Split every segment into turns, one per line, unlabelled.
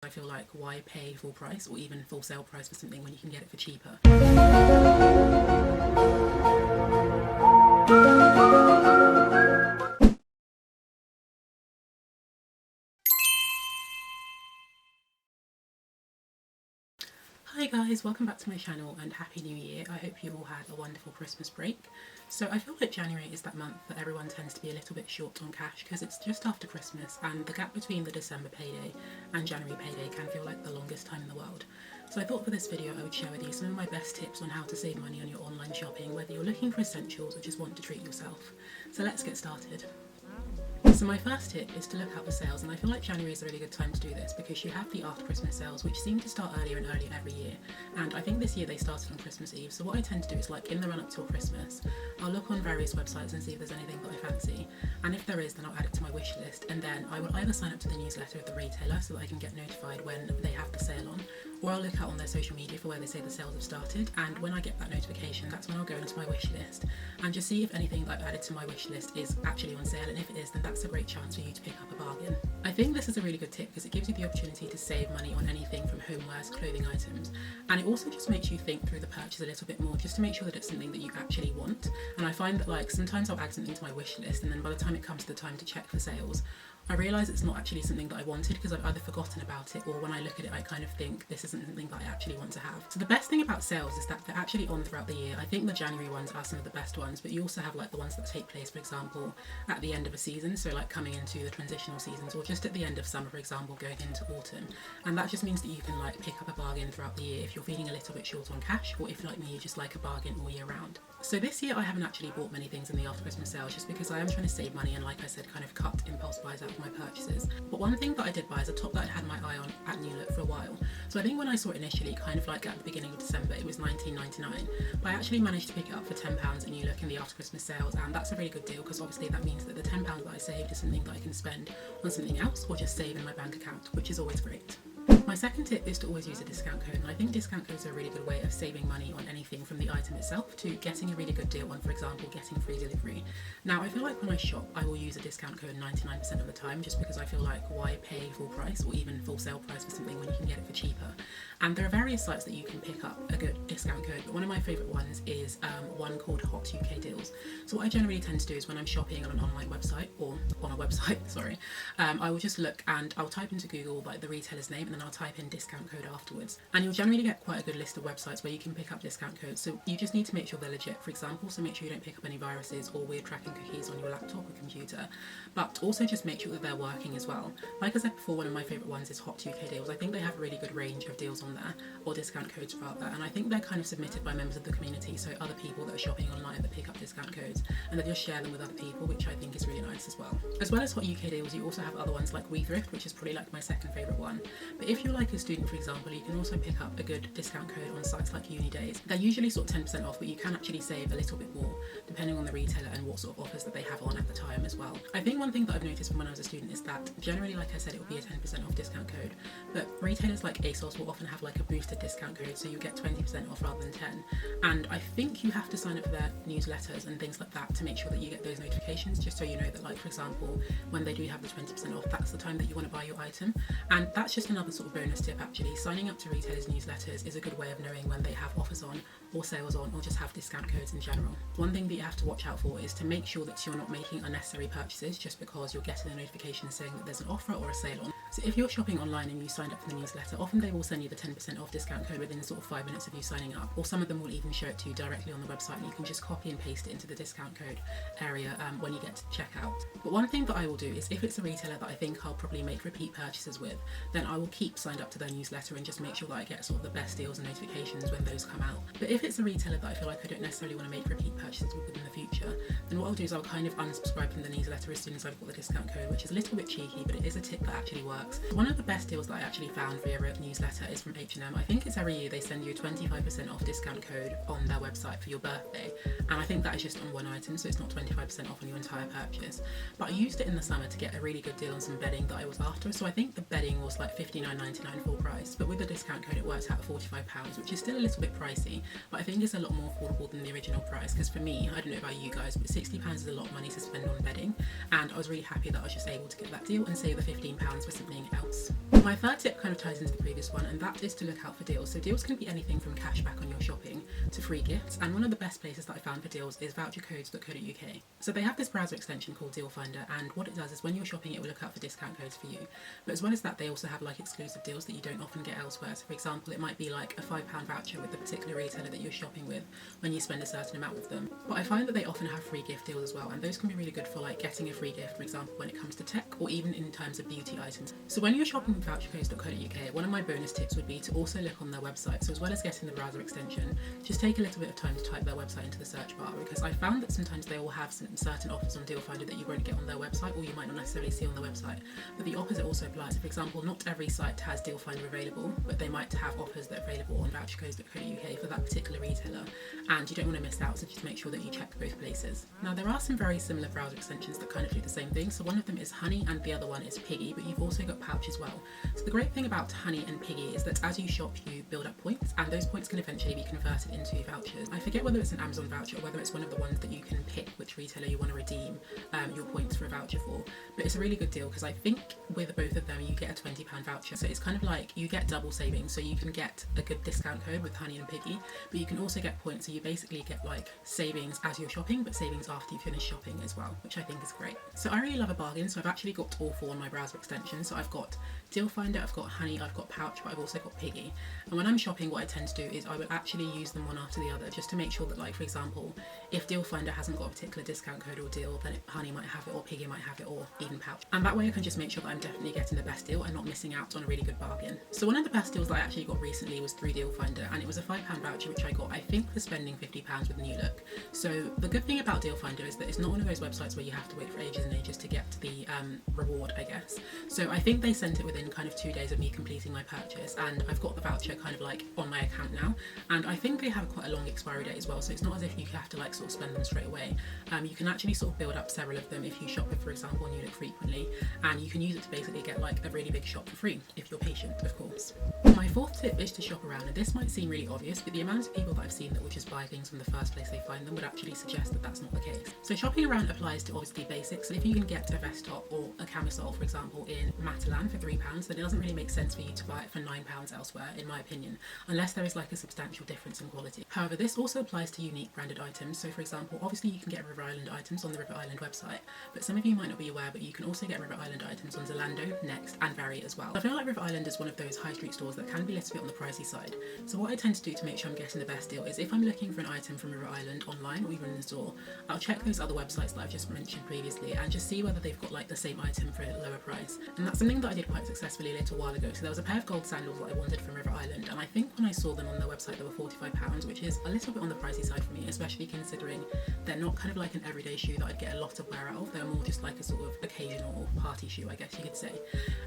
I feel like, why pay full price or even full sale price for something when you can get it for cheaper? Hi guys, welcome back to my channel and Happy New Year. I hope you all had a wonderful Christmas break. So I feel like January is that month that everyone tends to be a little bit short on cash because it's just after Christmas, and the gap between the December payday and January payday can feel like the longest time in the world. So I thought for this video I would share with you some of my best tips on how to save money on your online shopping, whether you're looking for essentials or just want to treat yourself. So let's get started. So my first tip is to look out for sales, and I feel like January is a really good time to do this because you have the after Christmas sales, which seem to start earlier and earlier every year, and I think this year they started on Christmas Eve. So what I tend to do is, like, in the run up till Christmas, I'll look on various websites and see if there's anything that I fancy, and if there is, then I'll add it to my wish list, and then I will either sign up to the newsletter of the retailer so that I can get notified when they have the sale on, or I'll look out on their social media for where they say the sales have started, and when I get that notification, that's when I'll go into my wish list and just see if anything that I've added to my wish list is actually on sale, and if it is, then that's a great chance for you to pick up a bargain. I think this is a really good tip because it gives you the opportunity to save money on anything from homewares, clothing items, and it also just makes you think through the purchase a little bit more, just to make sure that it's something that you actually want. And I find that, like, sometimes I'll add something to my wish list, and then by the time it comes to the time to check for sales, I realise it's not actually something that I wanted because I've either forgotten about it, or when I look at it I kind of think this isn't something that I actually want to have. So the best thing about sales is that they're actually on throughout the year. I think the January ones are some of the best ones, but you also have, like, the ones that take place, for example, at the end of a season, so like coming into the transitional seasons, or just at the end of summer, for example, going into autumn. And that just means that you can, like, pick up a bargain throughout the year if you're feeling a little bit short on cash, or if, like me, you just like a bargain all year round. So this year I haven't actually bought many things in the after Christmas sales just because I am trying to save money and, like I said, kind of cut impulse buys out of my purchases. But one thing that I did buy is a top that I'd had my eye on at New Look for a while. So I think when I saw it initially, kind of like at the beginning of December, it was $19.99, but I actually managed to pick it up for £10 at New Look in the after Christmas sales, and that's a really good deal because obviously that means that the £10 that I saved is something that I can spend on something else or just save in my bank account, which is always great. My second tip is to always use a discount code, and I think discount codes are a really good way of saving money on anything from the item itself to getting a really good deal on, for example, getting free delivery. Now, I feel like when I shop, I will use a discount code 99% of the time just because I feel like, why pay full price or even full sale price for something when you can get it for cheaper? And there are various sites that you can pick up a good discount code, but one of my favourite ones is one called Hot UK Deals. So what I generally tend to do is when I'm shopping on an online website, or on a website, sorry, I will just look and I'll type into Google, like, the retailer's name, and then I'll type in discount code afterwards, and you'll generally get quite a good list of websites where you can pick up discount codes. So you just need to make sure they're legit, for example, so make sure you don't pick up any viruses or weird tracking cookies on your laptop or computer, but also just make sure that they're working as well. Like I said before, one of my favourite ones is Hot UK Deals. I think they have a really good range of deals on there, or discount codes rather, and I think they're kind of submitted by members of the community, so other people that are shopping online that pick up discount codes, and they just share them with other people, which I think is really nice as well. As well as Hot UK Deals, you also have other ones like WeThrift, which is probably like my second favourite one. But if you're like a student, for example, you can also pick up a good discount code on sites like Uni Days. They're usually sort of 10% off, but you can actually save a little bit more depending on the retailer and what sort of offers that they have on at the time as well. I think one thing that I've noticed from when I was a student is that generally, like I said, it will be a 10% off discount code, but retailers like ASOS will often have like a boosted discount code, so you get 20% off rather than 10. And I think you have to sign up for their newsletters and things like that to make sure that you get those notifications, just so you know that, like, for example, when they do have the 20% off, that's the time that you want to buy your item. And that's just another sort of bonus tip actually. Signing up to retailers' newsletters is a good way of knowing when they have offers on or sales on, or just have discount codes in general. One thing that you have to watch out for is to make sure that you're not making unnecessary purchases just because you're getting a notification saying that there's an offer or a sale on. So if you're shopping online and you signed up for the newsletter, often they will send you the 10% off discount code within sort of 5 minutes of you signing up, or some of them will even show it to you directly on the website, and you can just copy and paste it into the discount code area when you get to checkout. But one thing that I will do is, if it's a retailer that I think I'll probably make repeat purchases with, then I will keep signed up to their newsletter and just make sure that I get sort of the best deals and notifications when those come out. But if it's a retailer that I feel like I don't necessarily want to make repeat purchases with in the future, then what I'll do is I'll kind of unsubscribe from the newsletter as soon as I've got the discount code, which is a little bit cheeky, but it is a tip that actually works. One of the best deals that I actually found via a newsletter is from H&M. I think it's every year they send you a 25% off discount code on their website for your birthday, and I think that is just on one item, so it's not 25% off on your entire purchase. But I used it in the summer to get a really good deal on some bedding that I was after, so I think the bedding was like $59.99 full price, but with the discount code it worked out at £45, which is still a little bit pricey, but I think it's a lot more affordable than the original price, because for me, I don't know about you guys, but £60 is a lot of money to spend on bedding, and I was really happy that I was just able to get that deal and save the £15 for something else. My third tip kind of ties into the previous one, and that is to look out for deals. So deals can be anything from cash back on your shopping to free gifts, and one of the best places that I found for deals is vouchercodes.co.uk. So they have this browser extension called Deal Finder, and what it does is when you're shopping it will look out for discount codes for you. But as well as that, they also have like exclusive deals that you don't often get elsewhere. So for example, it might be like a £5 voucher with the particular retailer that you're shopping with when you spend a certain amount with them. But I find that they often have free gift deals as well, and those can be really good for like getting a free gift, for example, when it comes to tech or even in terms of beauty items. So when you're shopping with vouchercodes.co.uk, one of my bonus tips would be to also look on their website. So as well as getting the browser extension, just take a little bit of time to type their website into the search bar, because I found that sometimes they will have some certain offers on Deal Finder that you won't get on their website, or you might not necessarily see on their website. But the opposite also applies. So for example, not every site has Deal Finder available, but they might have offers that are available on vouchercodes.co.uk for that particular retailer, and you don't want to miss out, so just make sure that you check both places. Now there are some very similar browser extensions that kind of do the same thing. So one of them is Honey and the other one is Piggy, but you've also got Pouch as well. So the great thing about Honey and Piggy is that as you shop you build up points, and those points can eventually be converted into vouchers. I forget whether it's an Amazon voucher or whether it's one of the ones that you can pick which retailer you want to redeem your points for a voucher for, but it's a really good deal because I think with both of them you get a £20 voucher, so it's kind of like you get double savings. So you can get a good discount code with Honey and Piggy, but you can also get points, so you basically get like savings as you're shopping, but savings after you finish shopping as well, which I think is great. So I really love a bargain, so I've actually got all four on my browser extension. So I've got Deal Finder, I've got Honey, I've got Pouch, but I've also got Piggy. And when I'm shopping, what I tend to do is I will actually use them one after the other, just to make sure that, like, for example, if Deal Finder hasn't got a particular discount code or deal, then Honey might have it, or Piggy might have it, or even Pouch. And that way I can just make sure that I'm definitely getting the best deal and not missing out on a really good bargain. So one of the best deals that I actually got recently was through Deal Finder, and it was a £5 voucher which I got, I think, for spending £50 with New Look. So the good thing about Deal Finder is that it's not one of those websites where you have to wait for ages and ages to get the reward, I guess. So I think they sent it within kind of 2 days of me completing my purchase, and I've got the voucher kind of like on my account now, and I think they have quite a long expiry date as well, so it's not as if you have to like sort of spend them straight away. You can actually sort of build up several of them if you shop with, for example, New Look frequently, and you can use it to basically get like a really big shop for free if you're patient, of course. My fourth tip is to shop around, and this might seem really obvious, but the amount of people that I've seen that will just buy things from the first place they find them would actually suggest that that's not the case. So shopping around applies to obviously basics, and if you can get a vest top or a camisole, for example, in Matalan for £3, then it doesn't really make sense for you to buy it for £9 elsewhere, in my opinion, unless there is like a substantial difference in quality. However, this also applies to unique branded items. So for example, obviously you can get River Island items on the River Island website, but some of you might not be aware, but you can also get River Island items on Zalando, Next and Very as well. I feel like River Island is one of those high street stores that can be a little bit on the pricey side. So what I tend to do to make sure I'm getting the best deal is if I'm looking for an item from River Island online or even in the store, I'll check those other websites that I've just mentioned previously and just see whether they've got like the same item for a lower price. And that's something that I did quite successfully a little while ago. So there was a pair of gold sandals that I wanted from River Island, and I think when I saw them on their website they were £45, which is a little bit on the pricey side for me, especially considering they're not kind of like an everyday shoe that I'd get a lot of wear out of. They're more just like a sort of occasional party shoe, I guess you could say.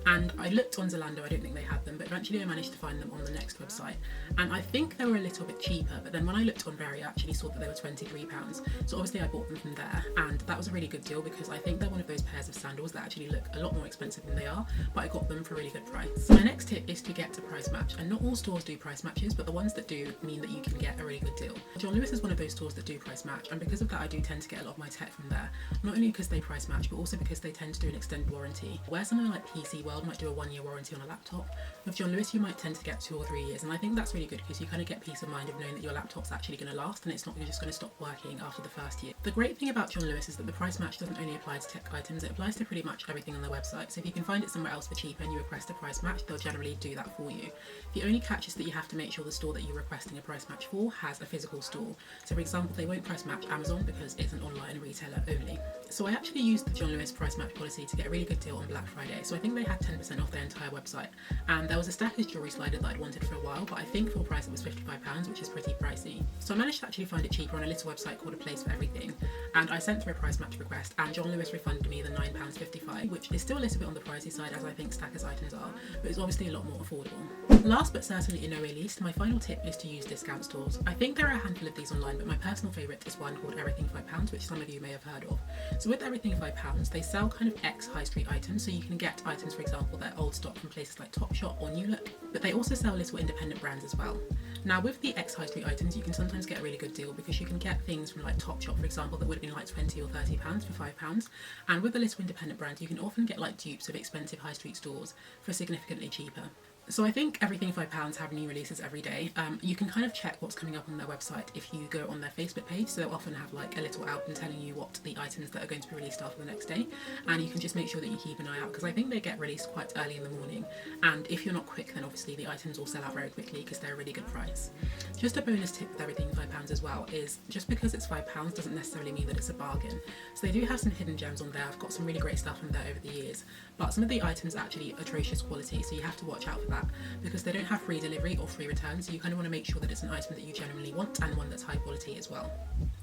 And I looked on Zalando, I don't think they had them, but eventually I managed to find them on the Next website, and I think they were a little bit cheaper, but then when I looked on Very I actually saw that they were £23, so obviously I bought them from there, and that was a really good deal because I think they're one of those pairs of sandals that actually look a lot more expensive than they are, but I got them for a really good price. So my next tip is to get a price match, and not all stores do price matches, but the ones that do mean that you can get a really good deal. John Lewis is one of those stores that do price match, and because of that I do tend to get a lot of my tech from there, not only because they price match, but also because they tend to do an extended warranty. Where somewhere like PC World might do a 1-year warranty on a laptop, with John Lewis you might tend to get 2 or 3 years, and I think that's really good because you kind of get peace of mind of knowing that your laptop's actually going to last and it's not just going to stop working after the first year. The great thing about John Lewis is that the price match doesn't only apply to tech items, it applies to pretty much everything on their website. So if you can find it somewhere else for cheaper and you request a price match, they'll generally do that for you. The only catch is that you have to make sure the store that you're requesting a price match for has a physical store. So for example, they won't price match Amazon because it's an online retailer only. So I actually used the John Lewis price match policy to get a really good deal on Black Friday. So I think they had 10% off their entire website, and there was a Stackers jewellery slider that I'd wanted for a while, but I think full price it was £55, which is pretty pricey. So I managed to actually find it cheaper on a little website called A Place for Everything, and I sent through a price match request, and John Lewis refunded me the £9.55, which is still a little bit on the pricey side as I think Stackers items are, but it's obviously a lot more affordable. Last but certainly in no way least, my final tip is to use discount stores. I think there are a handful of these online, but my personal favourite is one called Everything £5, which some of you may have heard of. So with Everything £5, they sell kind of ex high street items, so you can get items, for example, that are old stock from places like Topshop or New Look, but they also sell little independent brands as well. Now with the ex high street items, you can sometimes get a really good deal because you can get things from like Topshop, for example, that would have been like £20 or £30 for £5, and with the little independent brands, you can often get like dupes of expensive high street stores stores for significantly cheaper. So I think Everything £5 have new releases every day. You can kind of check what's coming up on their website if you go on their Facebook page, so they'll often have like a little album telling you what the items that are going to be released are for the next day, and you can just make sure that you keep an eye out, because I think they get released quite early in the morning, and if you're not quick then obviously the items will sell out very quickly because they're a really good price. Just a bonus tip with Everything £5 as well is just because it's £5 doesn't necessarily mean that it's a bargain. So they do have some hidden gems on there. I've got some really great stuff on there over the years, but some of the items are actually atrocious quality, so you have to watch out for that because they don't have free delivery or free returns, so you kind of want to make sure that it's an item that you genuinely want and one that's high quality as well.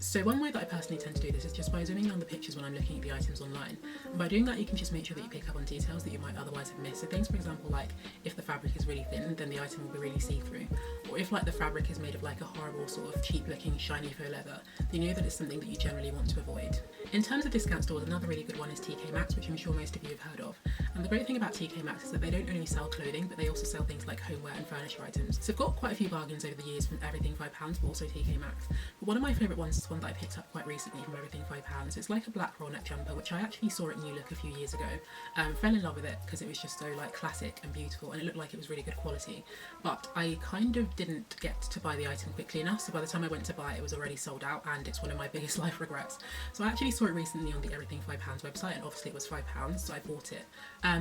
So one way that I personally tend to do this is just by zooming in on the pictures when I'm looking at the items online, and by doing that you can just make sure that you pick up on details that you might otherwise have missed. So things, for example, like if the fabric is really thin, then the item will be really see-through, or if like the fabric is made of like a horrible sort of cheap looking shiny faux leather, then you know that it's something that you generally want to avoid. In terms of discount stores, another really good one is TK Maxx, which I'm sure most of you have heard of. And the great thing about TK Maxx is that they don't only sell clothing, but they also sell things like homeware and furniture items. So I've got quite a few bargains over the years from Everything £5, but also TK Maxx. But one of my favourite ones is one that I picked up quite recently from Everything £5. It's like a black roll neck jumper, which I actually saw at New Look a few years ago. Fell in love with it because it was just so like classic and beautiful, and it looked like it was really good quality. But I kind of didn't get to buy the item quickly enough, so by the time I went to buy it, it was already sold out, and it's one of my biggest life regrets. So I actually saw it recently on the Everything £5 website, and obviously it was £5, so I bought it.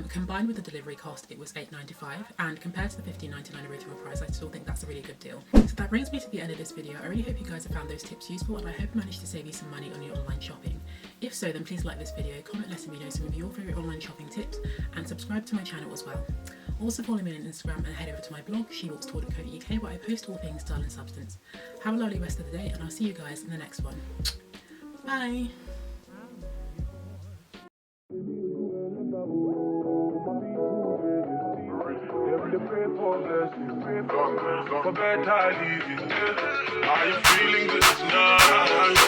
Combined with the delivery cost, it was £8.95, and compared to the £15.99 original price, I still think that's a really good deal. So that brings me to the end of this video. I really hope you guys have found those tips useful, and I hope I managed to save you some money on your online shopping. If so, then please like this video, comment letting me know some of your favourite online shopping tips, and subscribe to my channel as well. Also follow me on Instagram and head over to my blog, shewalkstoward.co.uk, where I post all things style and substance. Have a lovely rest of the day, and I'll see you guys in the next one. Bye!
For better living, are you feeling this night?